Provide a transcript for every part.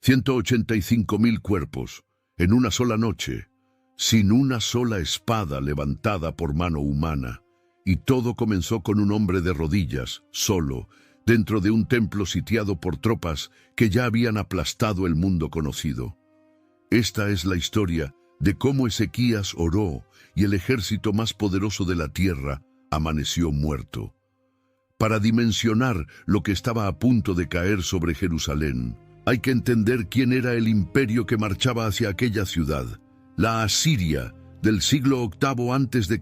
185.000 cuerpos, en una sola noche, sin una sola espada levantada por mano humana. Y todo comenzó con un hombre de rodillas, solo, dentro de un templo sitiado por tropas que ya habían aplastado el mundo conocido. Esta es la historia de cómo Ezequías oró y el ejército más poderoso de la tierra amaneció muerto. Para dimensionar lo que estaba a punto de caer sobre Jerusalén, hay que entender quién era el imperio que marchaba hacia aquella ciudad. La Asiria del siglo VIII a.C.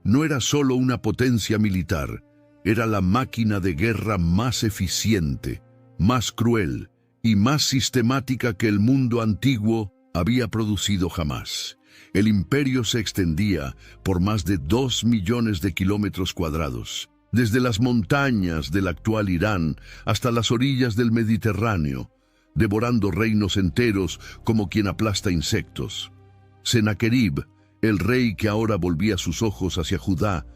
no era solo una potencia militar, era la máquina de guerra más eficiente, más cruel y más sistemática que el mundo antiguo había producido jamás. El imperio se extendía por más de 2 millones de kilómetros cuadrados, desde las montañas del actual Irán hasta las orillas del Mediterráneo, devorando reinos enteros como quien aplasta insectos. Sennacherib, el rey que ahora volvía sus ojos hacia Judá,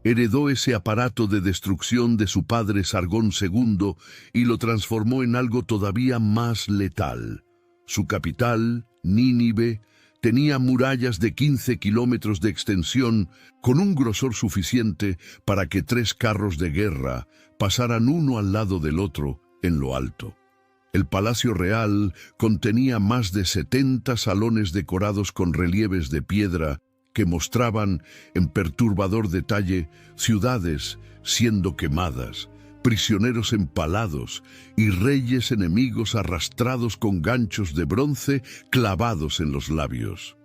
heredó ese aparato de destrucción de su padre Sargón II y lo transformó en algo todavía más letal. Su capital, Nínive, tenía murallas de 15 kilómetros de extensión con un grosor suficiente para que 3 carros de guerra pasaran uno al lado del otro en lo alto. El palacio real contenía más de 70 salones decorados con relieves de piedra que mostraban, en perturbador detalle, ciudades siendo quemadas, prisioneros empalados y reyes enemigos arrastrados con ganchos de bronce clavados en los labios.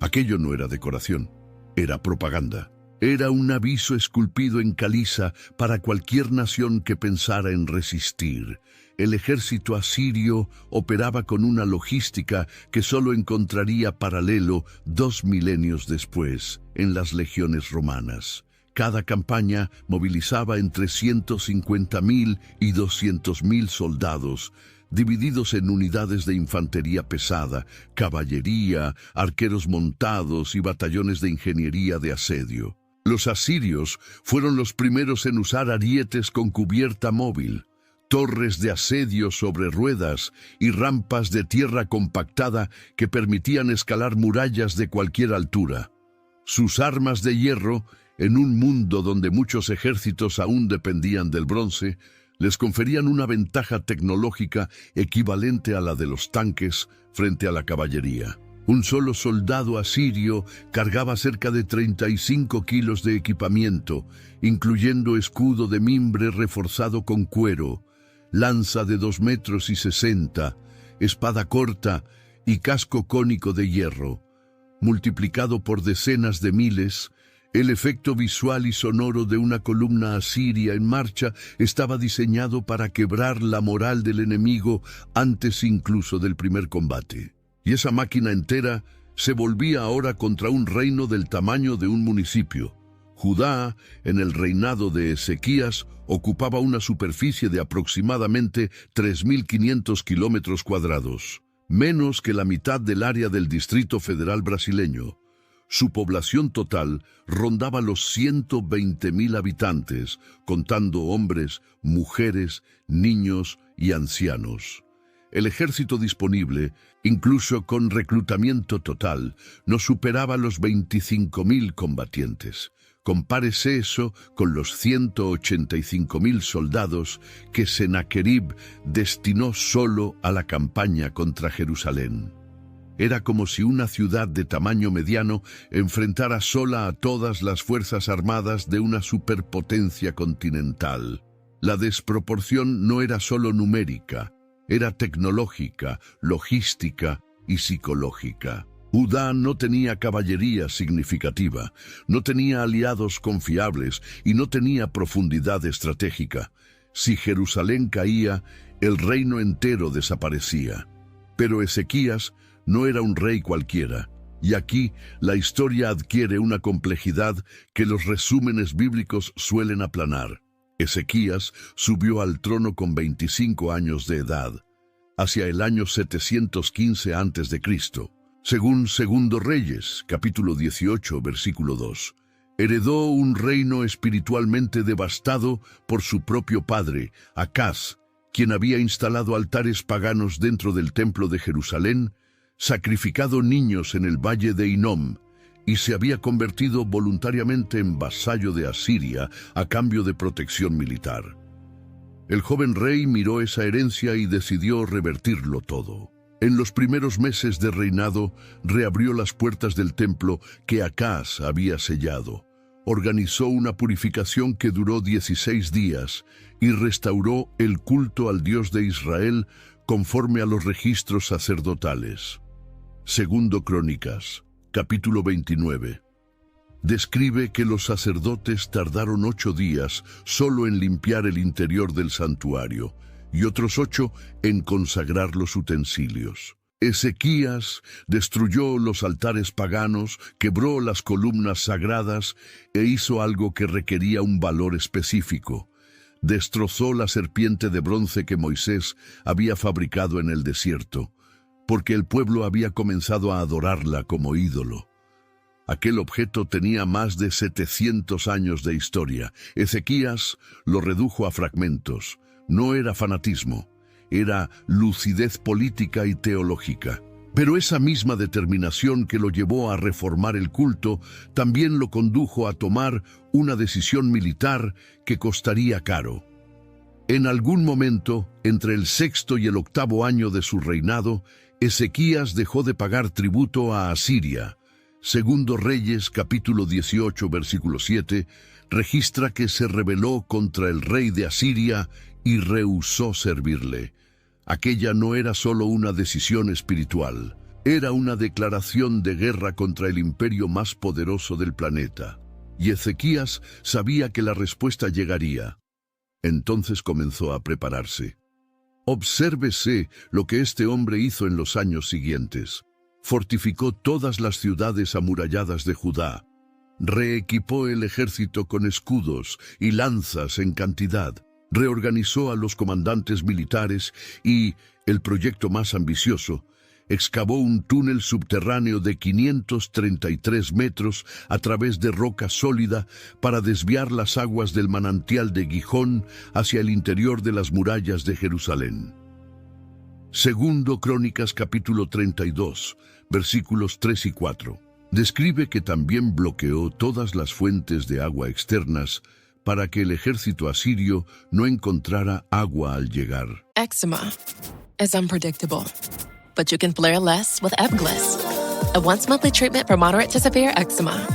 Aquello no era decoración, era propaganda. Era un aviso esculpido en caliza para cualquier nación que pensara en resistir. El ejército asirio operaba con una logística que solo encontraría paralelo 2 milenios después, en las legiones romanas. Cada campaña movilizaba entre 150.000 y 200.000 soldados, divididos en unidades de infantería pesada, caballería, arqueros montados y batallones de ingeniería de asedio. Los asirios fueron los primeros en usar arietes con cubierta móvil, torres de asedio sobre ruedas y rampas de tierra compactada que permitían escalar murallas de cualquier altura. Sus armas de hierro, en un mundo donde muchos ejércitos aún dependían del bronce, les conferían una ventaja tecnológica equivalente a la de los tanques frente a la caballería. Un solo soldado asirio cargaba cerca de 35 kilos de equipamiento, incluyendo escudo de mimbre reforzado con cuero, lanza de 2,60 metros, espada corta y casco cónico de hierro. Multiplicado por decenas de miles, el efecto visual y sonoro de una columna asiria en marcha estaba diseñado para quebrar la moral del enemigo antes incluso del primer combate. Y esa máquina entera se volvía ahora contra un reino del tamaño de un municipio. Judá, en el reinado de Ezequías, ocupaba una superficie de aproximadamente 3.500 kilómetros cuadrados, menos que la mitad del área del Distrito Federal brasileño. Su población total rondaba los 120.000 habitantes, contando hombres, mujeres, niños y ancianos. El ejército disponible, incluso con reclutamiento total, no superaba los 25.000 combatientes. Compárese eso con los 185.000 soldados que Sennacherib destinó solo a la campaña contra Jerusalén. Era como si una ciudad de tamaño mediano enfrentara sola a todas las fuerzas armadas de una superpotencia continental. La desproporción no era solo numérica, era tecnológica, logística y psicológica. Judá no tenía caballería significativa, no tenía aliados confiables y no tenía profundidad estratégica. Si Jerusalén caía, el reino entero desaparecía. Pero Ezequías no era un rey cualquiera, y aquí la historia adquiere una complejidad que los resúmenes bíblicos suelen aplanar. Ezequías subió al trono con 25 años de edad, hacia el año 715 a.C., según Segundo Reyes, capítulo 18, versículo 2. Heredó un reino espiritualmente devastado por su propio padre, Acaz, quien había instalado altares paganos dentro del templo de Jerusalén, sacrificado niños en el valle de Hinnom, y se había convertido voluntariamente en vasallo de Asiria a cambio de protección militar. El joven rey miró esa herencia y decidió revertirlo todo. En los primeros meses de reinado, reabrió las puertas del templo que Acaz había sellado. Organizó una purificación que duró 16 días y restauró el culto al Dios de Israel conforme a los registros sacerdotales. Segundo Crónicas, capítulo 29. Describe que los sacerdotes tardaron 8 días solo en limpiar el interior del santuario y otros 8 en consagrar los utensilios. Ezequías destruyó los altares paganos, quebró las columnas sagradas e hizo algo que requería un valor específico. Destrozó la serpiente de bronce que Moisés había fabricado en el desierto, porque el pueblo había comenzado a adorarla como ídolo. Aquel objeto tenía más de 700 años de historia. Ezequías lo redujo a fragmentos. No era fanatismo, era lucidez política y teológica. Pero esa misma determinación que lo llevó a reformar el culto también lo condujo a tomar una decisión militar que costaría caro. En algún momento, entre el 6º y el 8º año de su reinado, Ezequías dejó de pagar tributo a Asiria. Segundo Reyes, capítulo 18, versículo 7, registra que se rebeló contra el rey de Asiria y rehusó servirle. Aquella no era solo una decisión espiritual, era una declaración de guerra contra el imperio más poderoso del planeta. Y Ezequías sabía que la respuesta llegaría. Entonces comenzó a prepararse. Obsérvese lo que este hombre hizo en los años siguientes. Fortificó todas las ciudades amuralladas de Judá. Reequipó el ejército con escudos y lanzas en cantidad. Reorganizó a los comandantes militares y, el proyecto más ambicioso, excavó un túnel subterráneo de 533 metros a través de roca sólida para desviar las aguas del manantial de Gijón hacia el interior de las murallas de Jerusalén. Segundo Crónicas capítulo 32, versículos 3 y 4. Describe que también bloqueó todas las fuentes de agua externas para que el ejército asirio no encontrara agua al llegar. Eczema is unpredictable, but you can flare less with Ebglyss, a once-monthly treatment for moderate to severe eczema.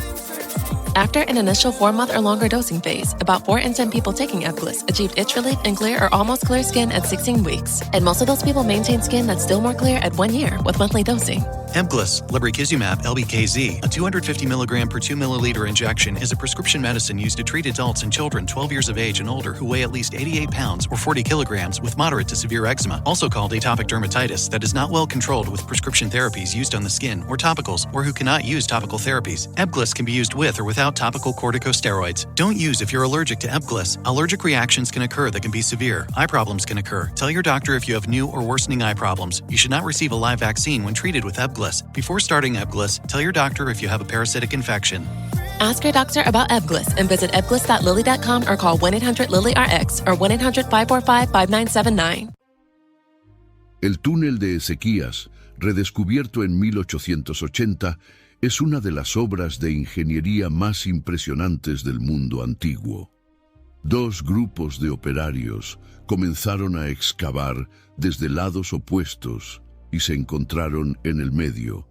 After an initial 4-month or longer dosing phase, about 4 in 10 people taking Ebglyss achieved itch relief and clear or almost clear skin at 16 weeks. And most of those people maintain skin that's still more clear at 1 year with monthly dosing. Ebglyss, lebrikizumab LBKZ, a 250 mg per 2 milliliter injection, is a prescription medicine used to treat adults and children 12 years of age and older who weigh at least 88 pounds or 40 kilograms with moderate to severe eczema, also called atopic dermatitis, that is not well controlled with prescription therapies used on the skin or topicals, or who cannot use topical therapies. Ebglyss can be used with or without topical corticosteroids. Don't use if you're allergic to Ebglyss. Allergic reactions can occur that can be severe. Eye problems can occur. Tell your doctor if you have new or worsening eye problems. You should not receive a live vaccine when treated with Ebglyss. Before starting Ebglyss, tell your doctor if you have a parasitic infection. Ask your doctor about Ebglyss and visit ebglyss.lilly.com or call 1-800-LILY-RX or 1-800-545-5979. El túnel de Ezequías, redescubierto en 1880, es una de las obras de ingeniería más impresionantes del mundo antiguo. 2 grupos de operarios comenzaron a excavar desde lados opuestos y se encontraron en el medio,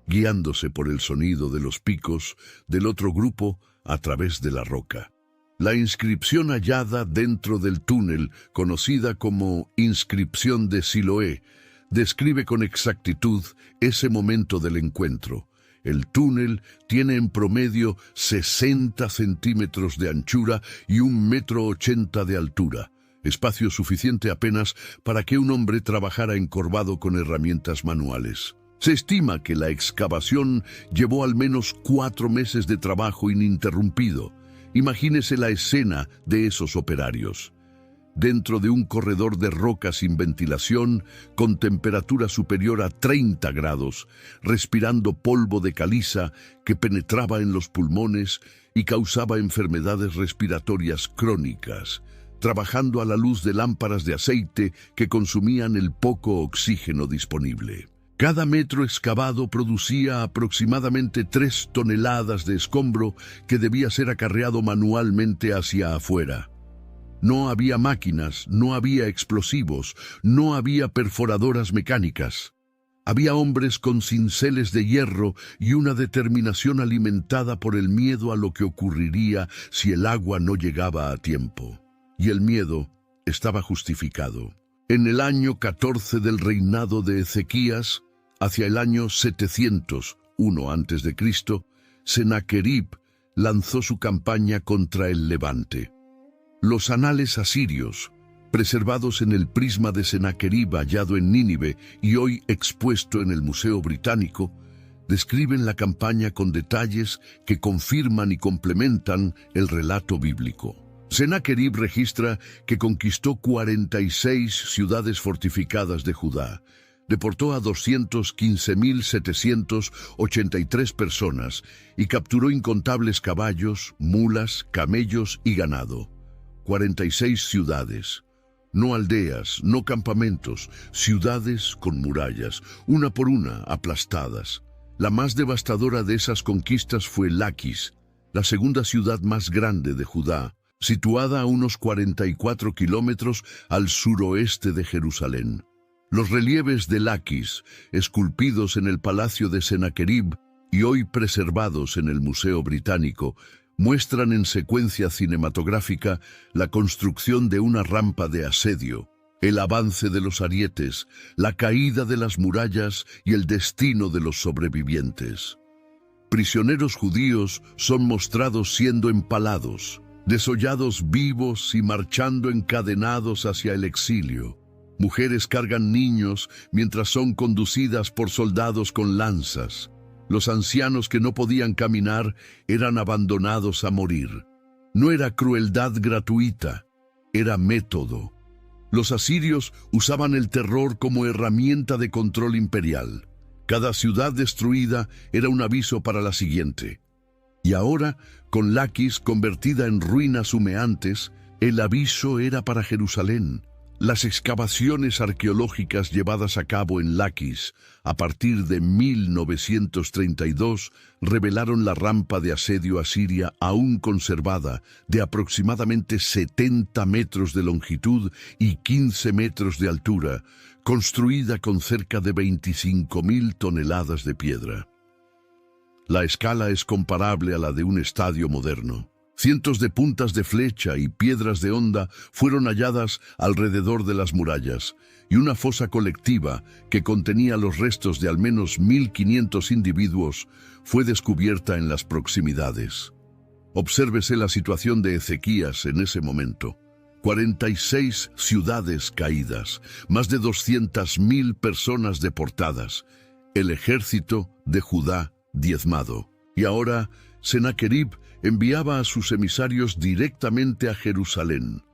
guiándose por el sonido de los picos del otro grupo a través de la roca. La inscripción hallada dentro del túnel, conocida como Inscripción de Siloé, describe con exactitud ese momento del encuentro. El túnel tiene en promedio 60 centímetros de anchura y 1,80 m de altura, espacio suficiente apenas para que un hombre trabajara encorvado con herramientas manuales. Se estima que la excavación llevó al menos 4 meses de trabajo ininterrumpido. Imagínese la escena de esos operarios. Dentro de un corredor de roca sin ventilación, con temperatura superior a 30 grados, respirando polvo de caliza que penetraba en los pulmones y causaba enfermedades respiratorias crónicas. trabajando a la luz de lámparas de aceite que consumían el poco oxígeno disponible. Cada metro excavado producía aproximadamente 3 toneladas de escombro que debía ser acarreado manualmente hacia afuera. No había máquinas, no había explosivos, no había perforadoras mecánicas. Había hombres con cinceles de hierro y una determinación alimentada por el miedo a lo que ocurriría si el agua no llegaba a tiempo. Y el miedo estaba justificado. En el año 14 del reinado de Ezequías, hacia el año 701 a.C., Sennacherib lanzó su campaña contra el Levante. Los anales asirios, preservados en el prisma de Sennacherib hallado en Nínive y hoy expuesto en el Museo Británico, describen la campaña con detalles que confirman y complementan el relato bíblico. Sennacherib registra que conquistó 46 ciudades fortificadas de Judá, deportó a 215.783 personas y capturó incontables caballos, mulas, camellos y ganado. 46 ciudades. No aldeas, no campamentos, ciudades con murallas, una por una, aplastadas. La más devastadora de esas conquistas fue Laquis, la segunda ciudad más grande de Judá, situada a unos 44 kilómetros al suroeste de Jerusalén. Los relieves de Laquis, esculpidos en el palacio de Sennacherib y hoy preservados en el Museo Británico, muestran en secuencia cinematográfica la construcción de una rampa de asedio, el avance de los arietes, la caída de las murallas y el destino de los sobrevivientes. Prisioneros judíos son mostrados siendo empalados, desollados vivos y marchando encadenados hacia el exilio. Mujeres cargan niños mientras son conducidas por soldados con lanzas. Los ancianos que no podían caminar eran abandonados a morir. No era crueldad gratuita, era método. Los asirios usaban el terror como herramienta de control imperial. Cada ciudad destruida era un aviso para la siguiente. Y ahora, con Laquis convertida en ruinas humeantes, el aviso era para Jerusalén. Las excavaciones arqueológicas llevadas a cabo en Laquis a partir de 1932 revelaron la rampa de asedio asiria aún conservada de aproximadamente 70 metros de longitud y 15 metros de altura, construida con cerca de 25.000 toneladas de piedra. La escala es comparable a la de un estadio moderno. Cientos de puntas de flecha y piedras de honda fueron halladas alrededor de las murallas, y una fosa colectiva que contenía los restos de al menos 1.500 individuos fue descubierta en las proximidades. Obsérvese la situación de Ezequías en ese momento. 46 ciudades caídas, más de 200.000 personas deportadas, el ejército de Judá diezmado. Y ahora Sennacherib enviaba a sus emisarios directamente a Jerusalén.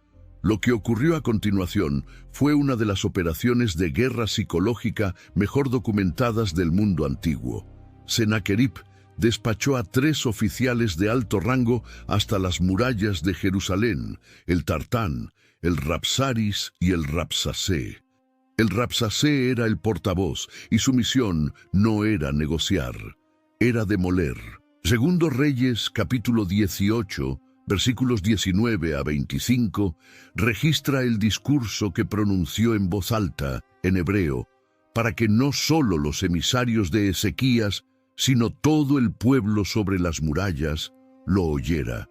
Lo que ocurrió a continuación fue una de las operaciones de guerra psicológica mejor documentadas del mundo antiguo. Sennacherib despachó a 3 oficiales de alto rango hasta las murallas de Jerusalén, el Tartán, el Rabsaris y el Rabsacé. El Rabsacé era el portavoz y su misión no era negociar, era demoler. Segundo Reyes, capítulo 18, versículos 19 a 25, registra el discurso que pronunció en voz alta, en hebreo, para que no solo los emisarios de Ezequías, sino todo el pueblo sobre las murallas lo oyera.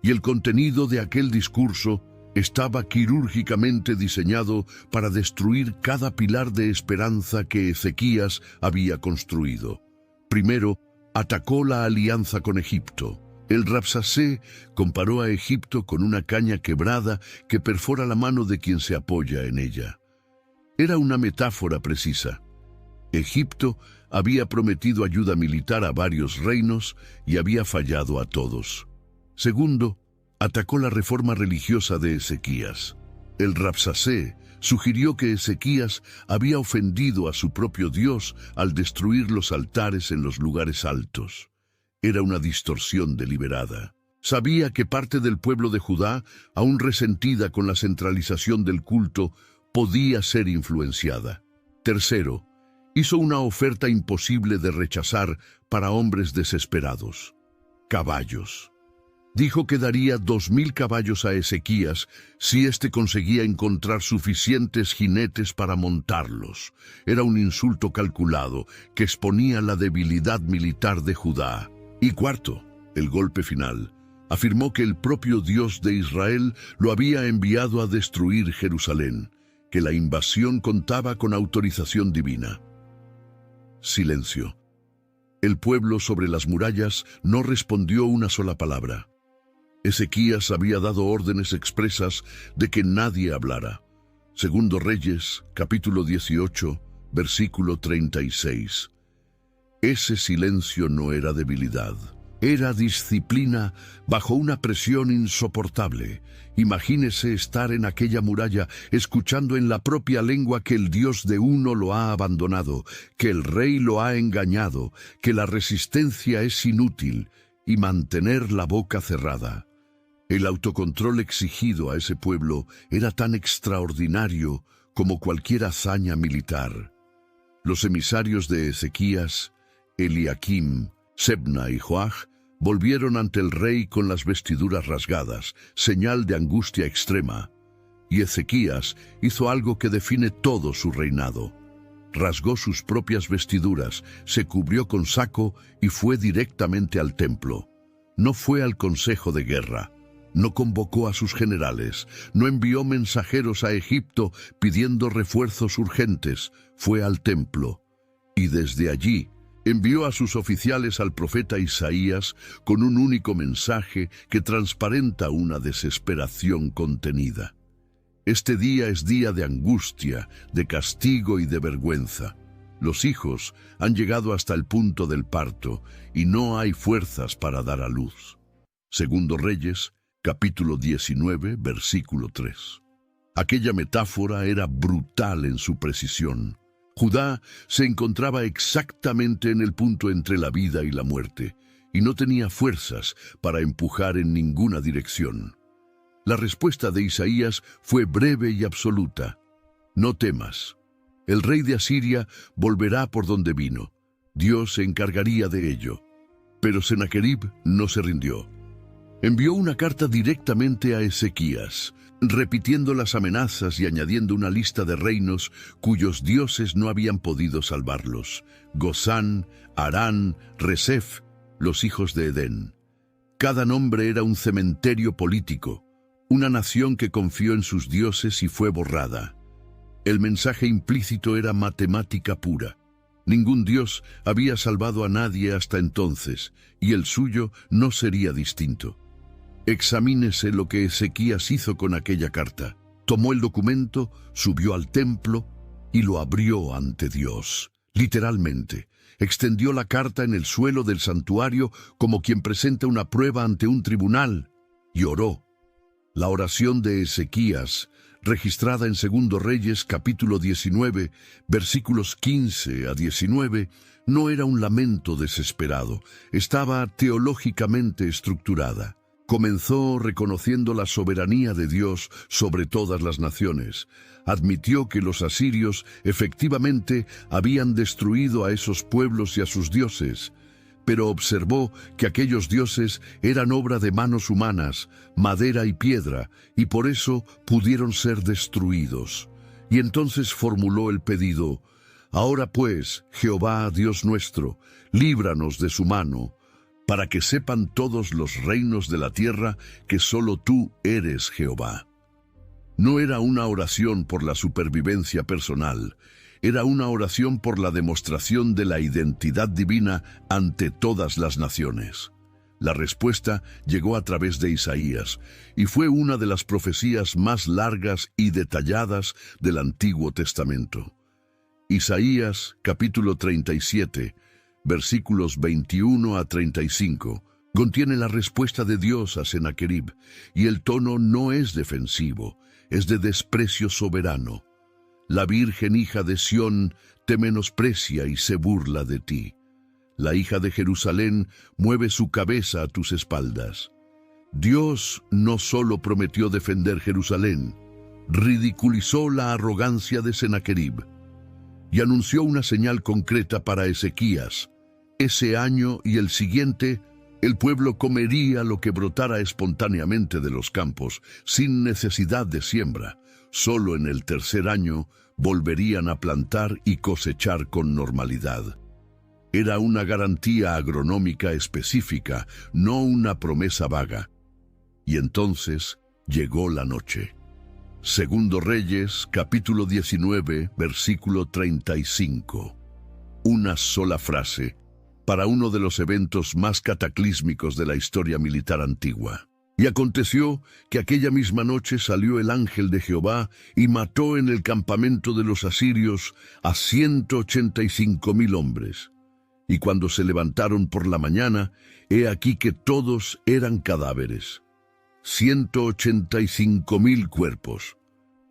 Y el contenido de aquel discurso estaba quirúrgicamente diseñado para destruir cada pilar de esperanza que Ezequías había construido. Primero, atacó la alianza con Egipto. El Rabsacé comparó a Egipto con una caña quebrada que perfora la mano de quien se apoya en ella. Era una metáfora precisa. Egipto había prometido ayuda militar a varios reinos y había fallado a todos. Segundo, atacó la reforma religiosa de Ezequías. El Rabsacé sugirió que Ezequías había ofendido a su propio Dios al destruir los altares en los lugares altos. Era una distorsión deliberada. Sabía que parte del pueblo de Judá, aún resentida con la centralización del culto, podía ser influenciada. Tercero, hizo una oferta imposible de rechazar para hombres desesperados: caballos. Dijo que daría 2000 caballos a Ezequías si éste conseguía encontrar suficientes jinetes para montarlos. Era un insulto calculado que exponía la debilidad militar de Judá. Y cuarto, el golpe final. Afirmó que el propio Dios de Israel lo había enviado a destruir Jerusalén, que la invasión contaba con autorización divina. Silencio. El pueblo sobre las murallas no respondió una sola palabra. Ezequías había dado órdenes expresas de que nadie hablara. Segundo Reyes, capítulo 18, versículo 36. Ese silencio no era debilidad. Era disciplina bajo una presión insoportable. Imagínese estar en aquella muralla escuchando en la propia lengua que el Dios de uno lo ha abandonado, que el rey lo ha engañado, que la resistencia es inútil, y mantener la boca cerrada. El autocontrol exigido a ese pueblo era tan extraordinario como cualquier hazaña militar. Los emisarios de Ezequías, Eliakim, Sebna y Joach, volvieron ante el rey con las vestiduras rasgadas, señal de angustia extrema. Y Ezequías hizo algo que define todo su reinado. Rasgó sus propias vestiduras, se cubrió con saco y fue directamente al templo. No fue al consejo de guerra. No convocó a sus generales, no envió mensajeros a Egipto pidiendo refuerzos urgentes, fue al templo. Y desde allí envió a sus oficiales al profeta Isaías con un único mensaje que transparenta una desesperación contenida. Este día es día de angustia, de castigo y de vergüenza. Los hijos han llegado hasta el punto del parto y no hay fuerzas para dar a luz. Segundo Reyes, capítulo 19, versículo 3. Aquella metáfora era brutal en su precisión. Judá se encontraba exactamente en el punto entre la vida y la muerte, y no tenía fuerzas para empujar en ninguna dirección. La respuesta de Isaías fue breve y absoluta: no temas. El rey de Asiria volverá por donde vino. Dios se encargaría de ello. Pero Sennacherib no se rindió. Envió una carta directamente a Ezequías, repitiendo las amenazas y añadiendo una lista de reinos cuyos dioses no habían podido salvarlos: Gozán, Harán, Resef, los hijos de Edén. Cada nombre era un cementerio político, una nación que confió en sus dioses y fue borrada. El mensaje implícito era matemática pura. Ningún dios había salvado a nadie hasta entonces, y el suyo no sería distinto. Examínese lo que Ezequías hizo con aquella carta. Tomó el documento, subió al templo y lo abrió ante Dios. Literalmente, extendió la carta en el suelo del santuario como quien presenta una prueba ante un tribunal, y oró. La oración de Ezequías, registrada en Segundo Reyes, capítulo 19, versículos 15 a 19, no era un lamento desesperado, estaba teológicamente estructurada. Comenzó reconociendo la soberanía de Dios sobre todas las naciones. Admitió que los asirios efectivamente habían destruido a esos pueblos y a sus dioses, pero observó que aquellos dioses eran obra de manos humanas, madera y piedra, y por eso pudieron ser destruidos. Y entonces formuló el pedido: ahora pues, Jehová, Dios nuestro, líbranos de su mano, para que sepan todos los reinos de la tierra que solo tú eres Jehová. No era una oración por la supervivencia personal, era una oración por la demostración de la identidad divina ante todas las naciones. La respuesta llegó a través de Isaías, y fue una de las profecías más largas y detalladas del Antiguo Testamento. Isaías, capítulo 37, versículos 21 a 35, contiene la respuesta de Dios a Sennacherib, y el tono no es defensivo, es de desprecio soberano. La virgen hija de Sión te menosprecia y se burla de ti. La hija de Jerusalén mueve su cabeza a tus espaldas. Dios no solo prometió defender Jerusalén, ridiculizó la arrogancia de Sennacherib y anunció una señal concreta para Ezequías. Ese año y el siguiente, el pueblo comería lo que brotara espontáneamente de los campos, sin necesidad de siembra. Solo en el tercer año volverían a plantar y cosechar con normalidad. Era una garantía agronómica específica, no una promesa vaga. Y entonces llegó la noche. Segundo Reyes, capítulo 19, versículo 35. Una sola frase para uno de los eventos más cataclísmicos de la historia militar antigua. Y aconteció que aquella misma noche salió el ángel de Jehová y mató en el campamento de los asirios a 185,000 hombres. Y cuando se levantaron por la mañana, he aquí que todos eran cadáveres. 185,000 cuerpos.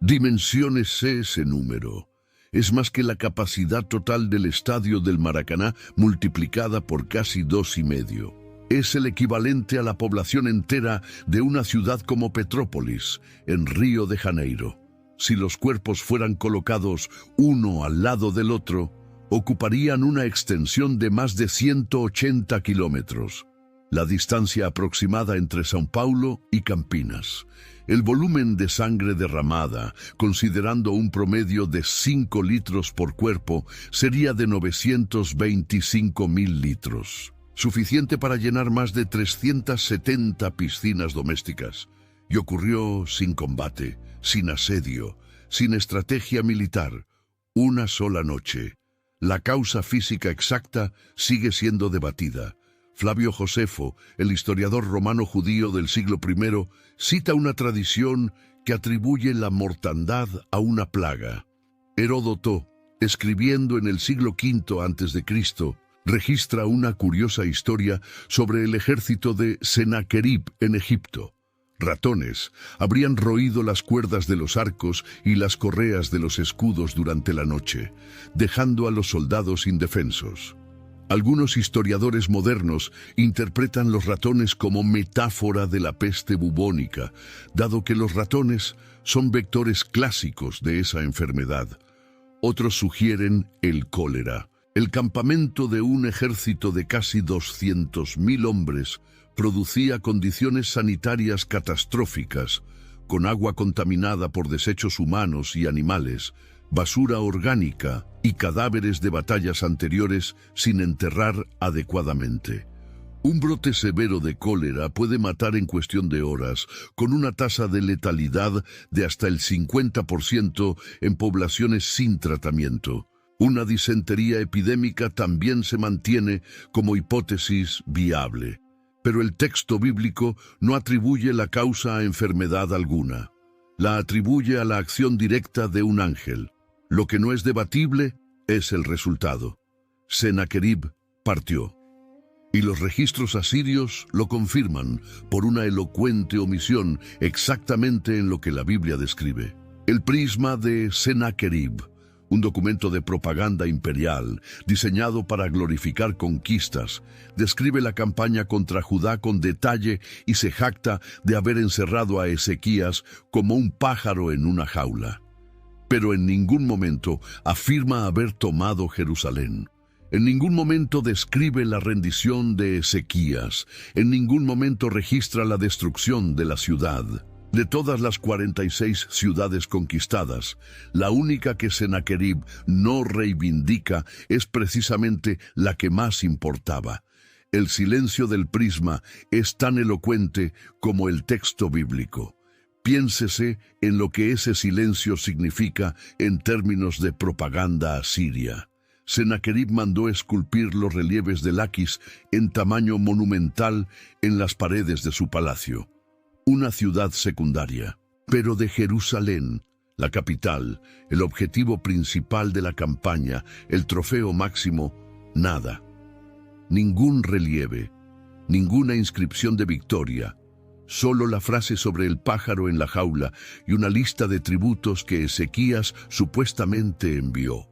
Dimensiónese ese número. Es más que la capacidad total del estadio del Maracaná multiplicada por casi 2,5. Es el equivalente a la población entera de una ciudad como Petrópolis, en Río de Janeiro. Si los cuerpos fueran colocados uno al lado del otro, ocuparían una extensión de más de 180 kilómetros. La distancia aproximada entre São Paulo y Campinas. El volumen de sangre derramada, considerando un promedio de 5 litros por cuerpo, sería de 925,000 litros. Suficiente para llenar más de 370 piscinas domésticas. Y ocurrió sin combate, sin asedio, sin estrategia militar. Una sola noche. La causa física exacta sigue siendo debatida. Flavio Josefo, el historiador romano judío del siglo I, cita una tradición que atribuye la mortandad a una plaga. Heródoto, escribiendo en el siglo V a.C., registra una curiosa historia sobre el ejército de Sennacherib en Egipto. Ratones habrían roído las cuerdas de los arcos y las correas de los escudos durante la noche, dejando a los soldados indefensos. Algunos historiadores modernos interpretan los ratones como metáfora de la peste bubónica, dado que los ratones son vectores clásicos de esa enfermedad. Otros sugieren el cólera. El campamento de un ejército de casi 200,000 hombres producía condiciones sanitarias catastróficas, con agua contaminada por desechos humanos y animales, basura orgánica y cadáveres de batallas anteriores sin enterrar adecuadamente. Un brote severo de cólera puede matar en cuestión de horas, con una tasa de letalidad de hasta el 50% en poblaciones sin tratamiento. Una disentería epidémica también se mantiene como hipótesis viable, pero el texto bíblico no atribuye la causa a enfermedad alguna. La atribuye a la acción directa de un ángel. Lo que no es debatible es el resultado. Sennacherib partió. Y los registros asirios lo confirman por una elocuente omisión exactamente en lo que la Biblia describe. El prisma de Sennacherib, un documento de propaganda imperial diseñado para glorificar conquistas, describe la campaña contra Judá con detalle y se jacta de haber encerrado a Ezequías como un pájaro en una jaula. Pero en ningún momento afirma haber tomado Jerusalén. En ningún momento describe la rendición de Ezequías. En ningún momento registra la destrucción de la ciudad. De todas las 46 ciudades conquistadas, la única que Sennacherib no reivindica es precisamente la que más importaba. El silencio del prisma es tan elocuente como el texto bíblico. Piénsese en lo que ese silencio significa en términos de propaganda asiria. Sennacherib mandó esculpir los relieves de Laquis en tamaño monumental en las paredes de su palacio. Una ciudad secundaria, pero de Jerusalén, la capital, el objetivo principal de la campaña, el trofeo máximo, nada. Ningún relieve, ninguna inscripción de victoria, solo la frase sobre el pájaro en la jaula y una lista de tributos que Ezequías supuestamente envió.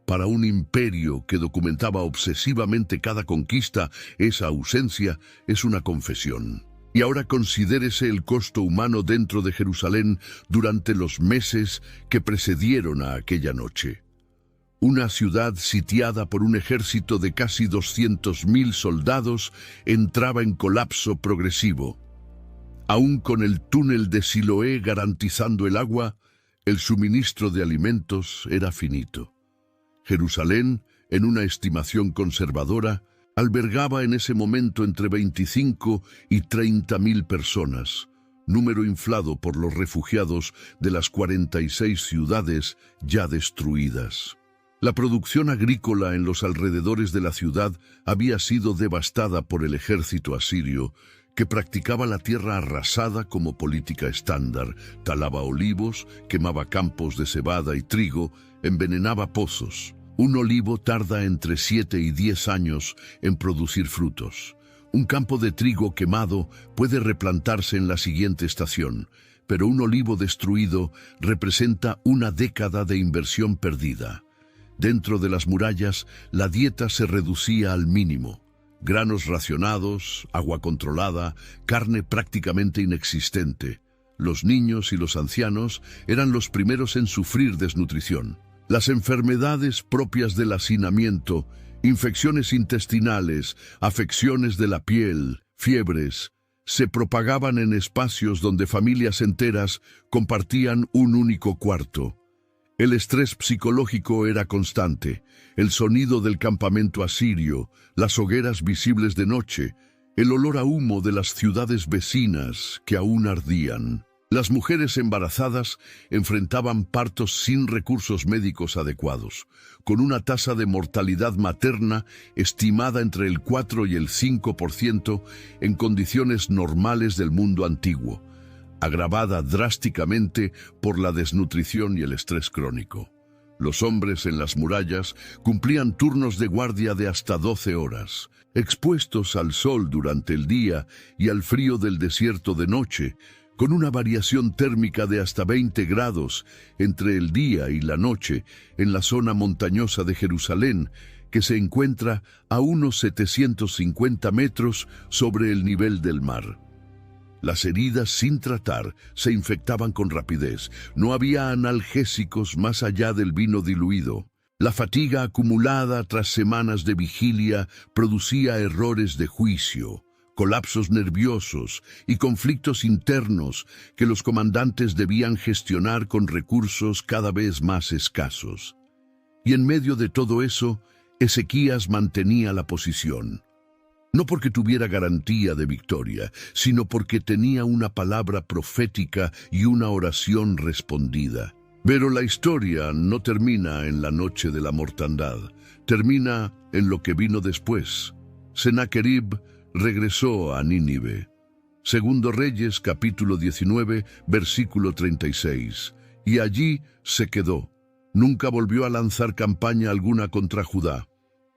Para un imperio que documentaba obsesivamente cada conquista, esa ausencia es una confesión. Y ahora considérese el costo humano dentro de Jerusalén durante los meses que precedieron a aquella noche. Una ciudad sitiada por un ejército de casi 200.000 soldados entraba en colapso progresivo. Aún con el túnel de Siloé garantizando el agua, el suministro de alimentos era finito. Jerusalén, en una estimación conservadora, albergaba en ese momento entre 25 y 30.000 personas, número inflado por los refugiados de las 46 ciudades ya destruidas. La producción agrícola en los alrededores de la ciudad había sido devastada por el ejército asirio, que practicaba la tierra arrasada como política estándar, talaba olivos, quemaba campos de cebada y trigo, envenenaba pozos. Un olivo tarda entre 7 y 10 años en producir frutos. Un campo de trigo quemado puede replantarse en la siguiente estación, pero un olivo destruido representa una década de inversión perdida. Dentro de las murallas, la dieta se reducía al mínimo. Granos racionados, agua controlada, carne prácticamente inexistente. Los niños y los ancianos eran los primeros en sufrir desnutrición. Las enfermedades propias del hacinamiento, infecciones intestinales, afecciones de la piel, fiebres, se propagaban en espacios donde familias enteras compartían un único cuarto. El estrés psicológico era constante, el sonido del campamento asirio, las hogueras visibles de noche, el olor a humo de las ciudades vecinas que aún ardían. Las mujeres embarazadas enfrentaban partos sin recursos médicos adecuados, con una tasa de mortalidad materna estimada entre el 4 y el 5% en condiciones normales del mundo antiguo, agravada drásticamente por la desnutrición y el estrés crónico. Los hombres en las murallas cumplían turnos de guardia de hasta 12 horas, expuestos al sol durante el día y al frío del desierto de noche, con una variación térmica de hasta 20 grados entre el día y la noche en la zona montañosa de Jerusalén, que se encuentra a unos 750 metros sobre el nivel del mar. Las heridas sin tratar se infectaban con rapidez. No había analgésicos más allá del vino diluido. La fatiga acumulada tras semanas de vigilia producía errores de juicio, colapsos nerviosos y conflictos internos que los comandantes debían gestionar con recursos cada vez más escasos. Y en medio de todo eso, Ezequías mantenía la posición. No porque tuviera garantía de victoria, sino porque tenía una palabra profética y una oración respondida. Pero la historia no termina en la noche de la mortandad, termina en lo que vino después. Sennacherib regresó a Nínive. Segundo Reyes, capítulo 19, versículo 36. Y allí se quedó. Nunca volvió a lanzar campaña alguna contra Judá.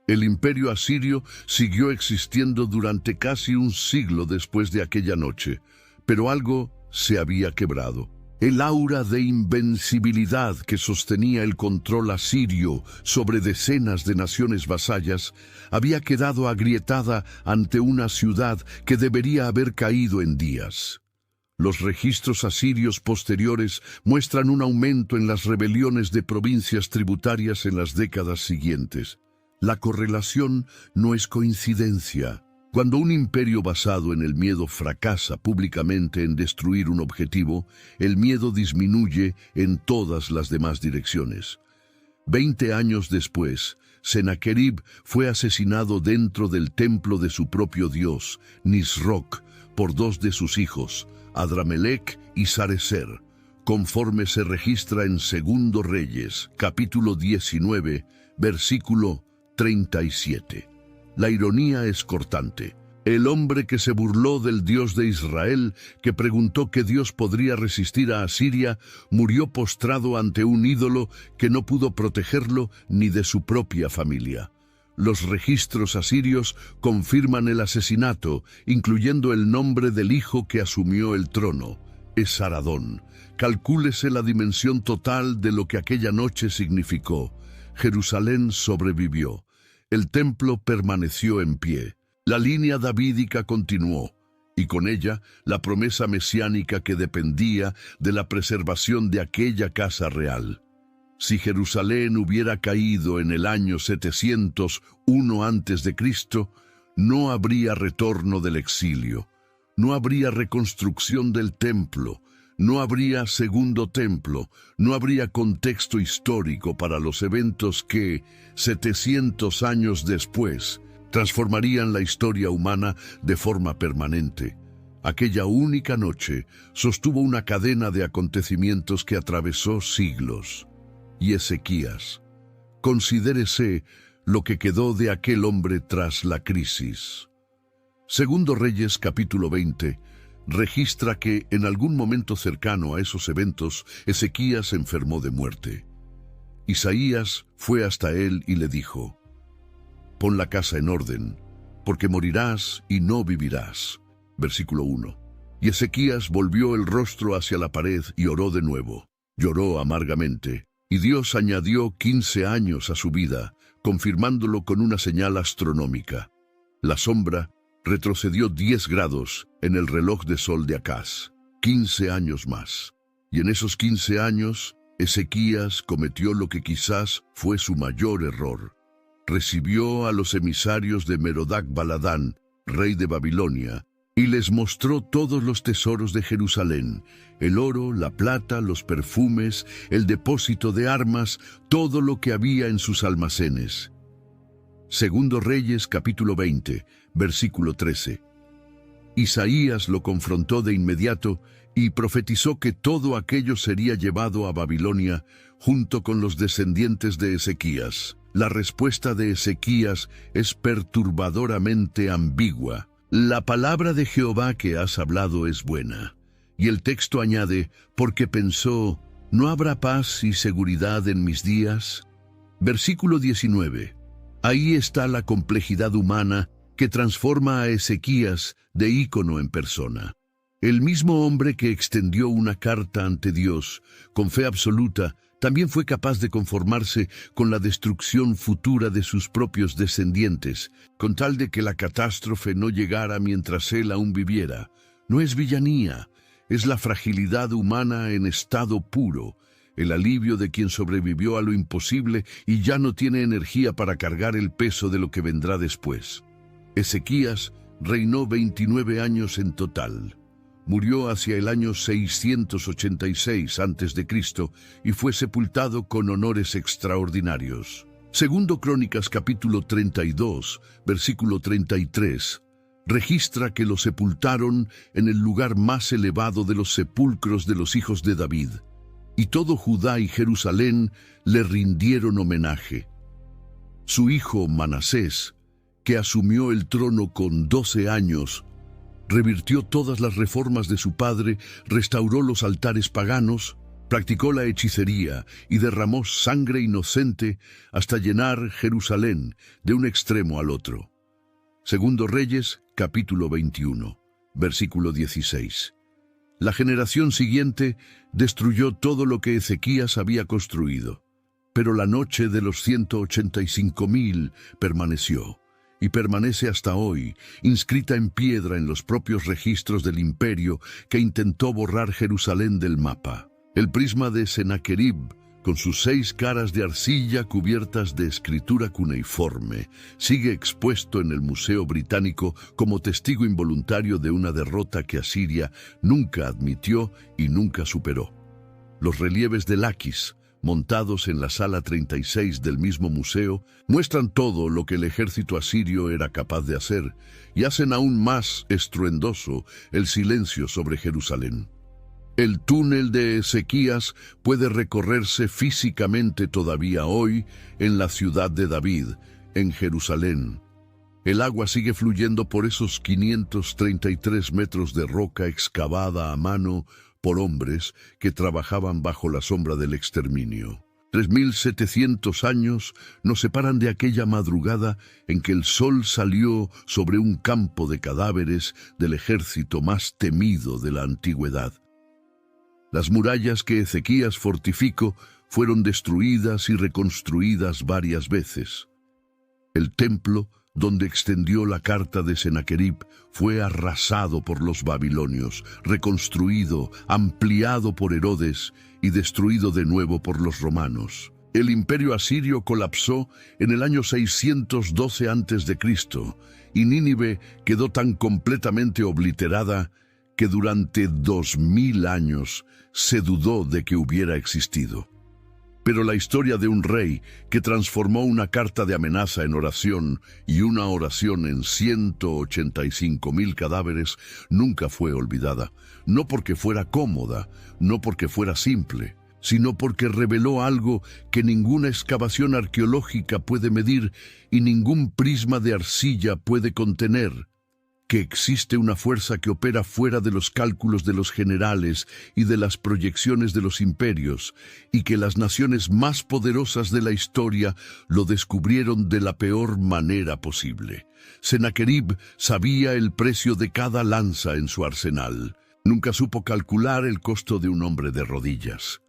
El imperio asirio siguió existiendo durante casi un siglo después de aquella noche, pero algo se había quebrado. El aura de invencibilidad que sostenía el control asirio sobre decenas de naciones vasallas había quedado agrietada ante una ciudad que debería haber caído en días. Los registros asirios posteriores muestran un aumento en las rebeliones de provincias tributarias en las décadas siguientes. La correlación no es coincidencia. Cuando un imperio basado en el miedo fracasa públicamente en destruir un objetivo, el miedo disminuye en todas las demás direcciones. 20 años después, Sennacherib fue asesinado dentro del templo de su propio dios, Nisroch, por 2 de sus hijos, Adramelech y Sarecer, conforme se registra en Segundo Reyes, capítulo 19, versículo 37. La ironía es cortante. El hombre que se burló del Dios de Israel, que preguntó que Dios podría resistir a Asiria, murió postrado ante un ídolo que no pudo protegerlo ni de su propia familia. Los registros asirios confirman el asesinato, incluyendo el nombre del hijo que asumió el trono, Esaradón. Calcúlese la dimensión total de lo que aquella noche significó. Jerusalén sobrevivió. El templo permaneció en pie. La línea davídica continuó. y con ella la promesa mesiánica que dependía de la preservación de aquella casa real. Si Jerusalén hubiera caído en el año 701 a.C., no habría retorno del exilio, no habría reconstrucción del templo, no habría segundo templo, no habría contexto histórico para los eventos que, 700 años después, transformarían la historia humana de forma permanente. Aquella única noche sostuvo una cadena de acontecimientos que atravesó siglos. Y Ezequías, considérese lo que quedó de aquel hombre tras la crisis. Segundo Reyes capítulo 20 registra que en algún momento cercano a esos eventos Ezequías se enfermó de muerte. Isaías fue hasta él y le dijo: «Pon la casa en orden, porque morirás y no vivirás». Versículo 1. Y Ezequías volvió el rostro hacia la pared y oró de nuevo. Lloró amargamente, y Dios añadió 15 años a su vida, confirmándolo con una señal astronómica. La sombra retrocedió 10 grados en el reloj de sol de Acaz, 15 años más. Y en esos 15 años, Ezequías cometió lo que quizás fue su mayor error. Recibió a los emisarios de Merodach Baladán, rey de Babilonia, y les mostró todos los tesoros de Jerusalén, el oro, la plata, los perfumes, el depósito de armas, todo lo que había en sus almacenes. Segundo Reyes capítulo 20, versículo 13. Isaías lo confrontó de inmediato y profetizó que todo aquello sería llevado a Babilonia junto con los descendientes de Ezequías. La respuesta de Ezequías es perturbadoramente ambigua. La palabra de Jehová que has hablado es buena. Y el texto añade, porque pensó, ¿no habrá paz y seguridad en mis días? Versículo 19. Ahí está la complejidad humana que transforma a Ezequías de ícono en persona. El mismo hombre que extendió una carta ante Dios con fe absoluta, también fue capaz de conformarse con la destrucción futura de sus propios descendientes, con tal de que la catástrofe no llegara mientras él aún viviera. No es villanía, es la fragilidad humana en estado puro, el alivio de quien sobrevivió a lo imposible y ya no tiene energía para cargar el peso de lo que vendrá después. Ezequías reinó 29 años en total. Murió hacia el año 686 a.C. y fue sepultado con honores extraordinarios. Segundo Crónicas capítulo 32, versículo 33, registra que lo sepultaron en el lugar más elevado de los sepulcros de los hijos de David, y todo Judá y Jerusalén le rindieron homenaje. Su hijo Manasés, que asumió el trono con 12 años, revirtió todas las reformas de su padre, restauró los altares paganos, practicó la hechicería y derramó sangre inocente hasta llenar Jerusalén de un extremo al otro. Segundo Reyes, capítulo 21, versículo 16. La generación siguiente destruyó todo lo que Ezequías había construido, pero la noche de los 185,000 permaneció. Y permanece hasta hoy, inscrita en piedra en los propios registros del imperio que intentó borrar Jerusalén del mapa. El prisma de Sennacherib, con sus 6 caras de arcilla cubiertas de escritura cuneiforme, sigue expuesto en el Museo Británico como testigo involuntario de una derrota que Asiria nunca admitió y nunca superó. Los relieves de Laquis, montados en la sala 36 del mismo museo, muestran todo lo que el ejército asirio era capaz de hacer y hacen aún más estruendoso el silencio sobre Jerusalén. El túnel de Ezequías puede recorrerse físicamente todavía hoy en la ciudad de David, en Jerusalén. El agua sigue fluyendo por esos 533 metros de roca excavada a mano por hombres que trabajaban bajo la sombra del exterminio. 3.700 años nos separan de aquella madrugada en que el sol salió sobre un campo de cadáveres del ejército más temido de la antigüedad. Las murallas que Ezequías fortificó fueron destruidas y reconstruidas varias veces. El templo donde extendió la carta de Sennacherib, fue arrasado por los babilonios, reconstruido, ampliado por Herodes y destruido de nuevo por los romanos. El imperio asirio colapsó en el año 612 a.C. y Nínive quedó tan completamente obliterada que durante 2000 años se dudó de que hubiera existido. Pero la historia de un rey que transformó una carta de amenaza en oración y una oración en 185.000 cadáveres nunca fue olvidada, no porque fuera cómoda, no porque fuera simple, sino porque reveló algo que ninguna excavación arqueológica puede medir y ningún prisma de arcilla puede contener: que existe una fuerza que opera fuera de los cálculos de los generales y de las proyecciones de los imperios, y que las naciones más poderosas de la historia lo descubrieron de la peor manera posible. Sennacherib sabía el precio de cada lanza en su arsenal. Nunca supo calcular el costo de un hombre de rodillas.